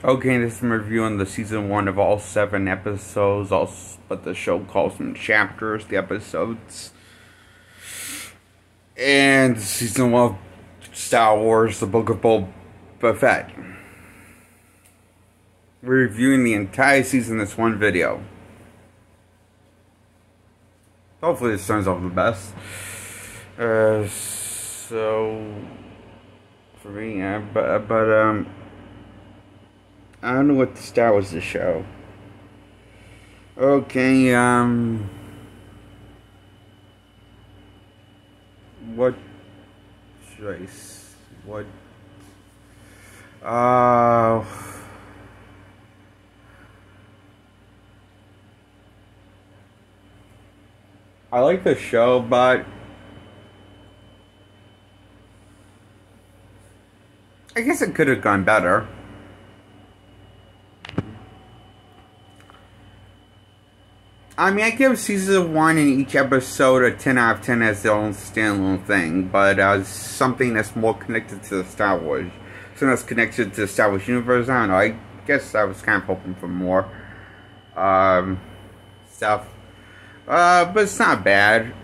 Okay, this is my review on the season 1 of all 7 episodes, but the show calls them chapters, the episodes. And season 1 of Star Wars, the Book of Boba Fett. We're reviewing the entire season in this one video. Hopefully this turns out the best. So for me, I don't know what to start with the show. Okay, what choice? What? I like the show, but I guess it could have gone better. I mean, I give season 1 and each episode a 10 out of 10 as their own standalone thing, but as something that's more connected to the Star Wars, something that's connected to the Star Wars universe, I don't know, I guess I was kind of hoping for more, stuff, but it's not bad.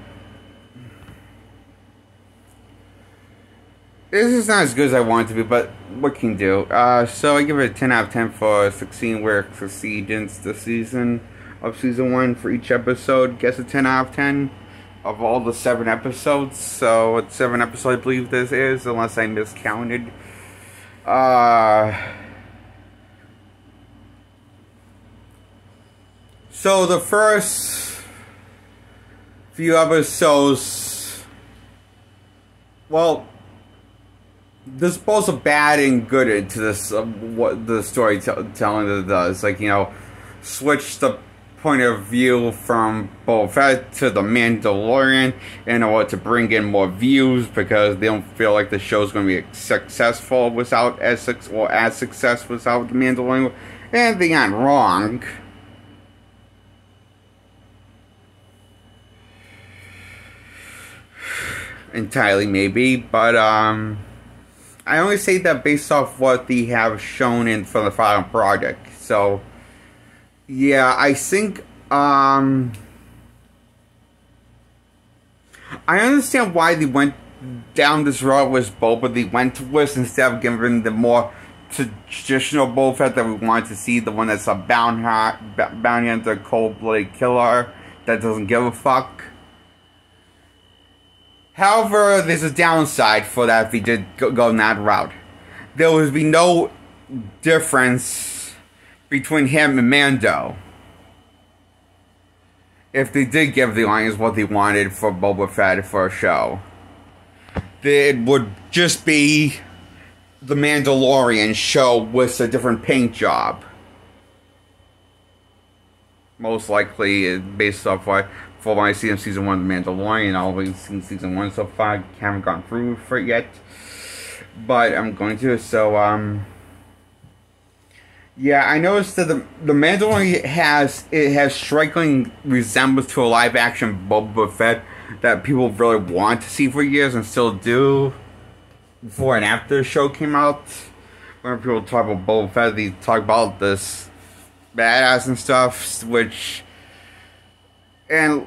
This is not as good as I want it to be, but what can you do? So I give it a 10 out of 10 for succeeding where it succeeds this season. Of season 1 for each episode, gets a 10 out of 10 of all the 7 episodes. So it's 7 episodes I believe this is, unless I miscounted. So the first few episodes, well, there's both a bad and good into this, what the storytelling that it does. Like, you know, switch the point of view from Boba Fett to the Mandalorian in order to bring in more views because they don't feel like the show's going to be successful without success without the Mandalorian. And they aren't wrong. Entirely, maybe, but I only say that based off what they have shown in for the final project. So yeah, I think, I understand why they went down this road with Boba. They went with instead of giving the more traditional Boba Fett that we wanted to see, the one that's a bounty hunter, cold-blooded killer that doesn't give a fuck. However, there's a downside for that if they did go that route. There would be no difference between him and Mando if they did give the audience what they wanted for Boba Fett for a show. It would just be the Mandalorian show with a different paint job. Most likely, based off what I see in season 1 of The Mandalorian. I've always seen season 1 so far. I haven't gone through for it yet, but I'm going to. So yeah, I noticed that the Mandalorian has striking resemblance to a live action Boba Fett that people really want to see for years and still do. Before and after the show came out, when people talk about Boba Fett, they talk about this badass and stuff, and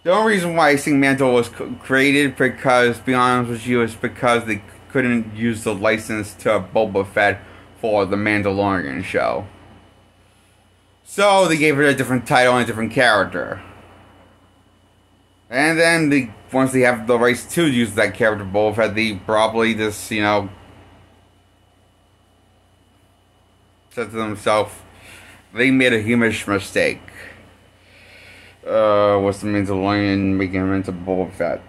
the only reason why I think Mando was created, because, to be honest with you, is because they couldn't use the license to Boba Fett for the Mandalorian show. So they gave it a different title and a different character. And then once they have the rights to use that character, Boba Fett, they probably just, you know, said to themselves, they made a huge mistake. What's the Mandalorian making him into Boba Fett?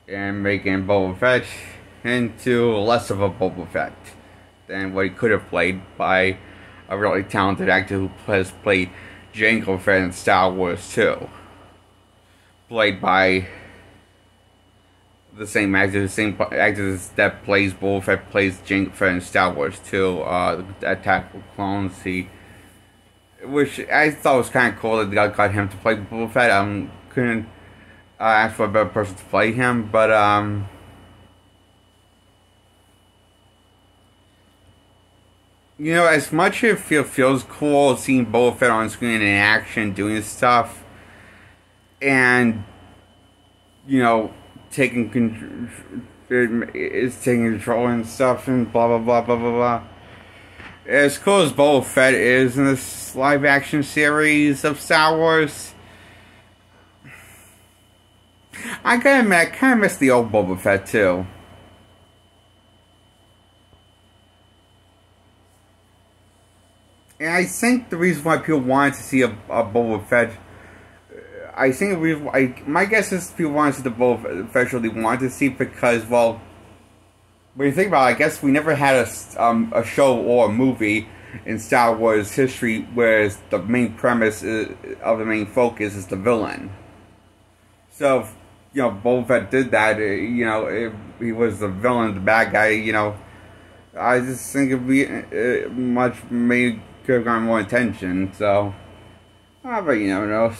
And making Boba Fett into less of a Boba Fett than what he could have played by a really talented actor who has played Jango Fett in Star Wars 2. Played by the same actor, that plays Boba Fett, plays Jango Fett in Star Wars 2, Attack of Clones. Which I thought was kind of cool that they got him to play Boba Fett. Couldn't ask for a better person to play him, but you know, as much as it feels cool seeing Boba Fett on screen in action, doing stuff, and, you know, taking control and stuff, and blah, blah, blah, blah, blah, blah. As cool as Boba Fett is in this live-action series of Star Wars, I gotta admit, I kind of miss the old Boba Fett, too. And I think the reason why people wanted to see a Boba Fett, I think the reason why, my guess is people wanted to see the Boba Fett show they wanted to see because, well, when you think about it, I guess we never had a show or a movie in Star Wars history where the main premise of the main focus is the villain. So, if, you know, Boba Fett did that, you know, if he was the villain, the bad guy, you know, I just think it'd be could have gotten more attention, so, but you never know,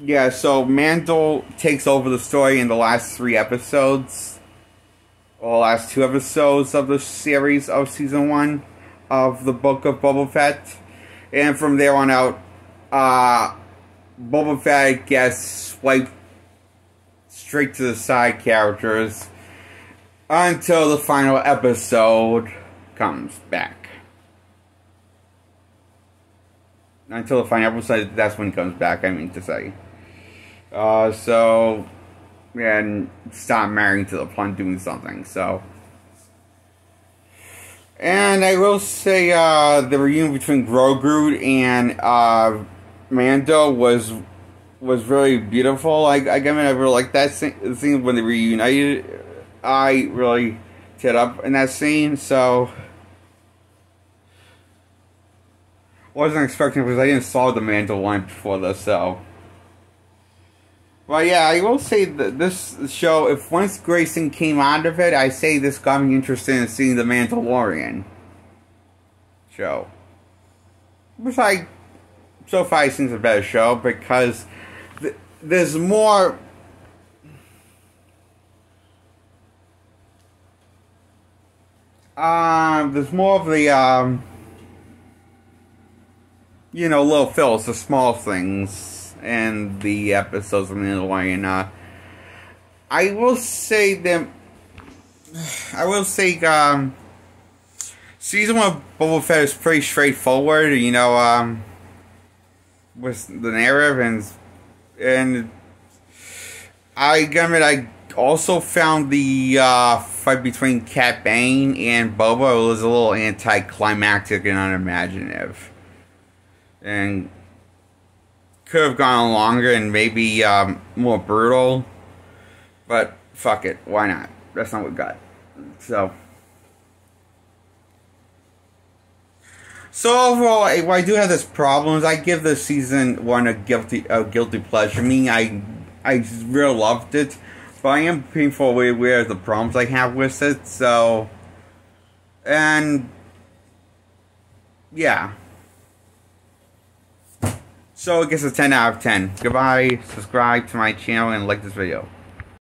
yeah, so Mando takes over the story in the last 3 episodes, or last 2 episodes of the series of Season 1 of the Book of Boba Fett, and from there on out, Boba Fett gets swiped straight to the side characters until the final episode comes back. Until the final episode, that's when he comes back, I mean to say. So, yeah, and stop marrying to the pun doing something, so. And I will say, the reunion between Grogu and, Mando was really beautiful. I mean, I really like that scene when they reunited. I really teared up in that scene, so wasn't expecting because I didn't saw the Mando one before this, so. But yeah, I will say that this show, if once Grayson came out of it, I say this got me interested in seeing the Mandalorian show. Which so far it seems a better show because there's more. There's more of the, you know, little fills, the small things, and the episodes of Mandalorian. I will say, Season 1 of Boba Fett is pretty straightforward, you know, with the narrative, and I admit, I also found the fight between Cat Bane and Boba was a little anticlimactic and unimaginative, and could have gone longer and maybe more brutal, but fuck it, why not? That's not what we got. So overall, while I do have this problems, I give this season 1 a guilty pleasure. I mean, I really loved it, but I am painfully aware of the problems I have with it. So, and yeah. So it gets a 10 out of 10. Goodbye. Subscribe to my channel and like this video.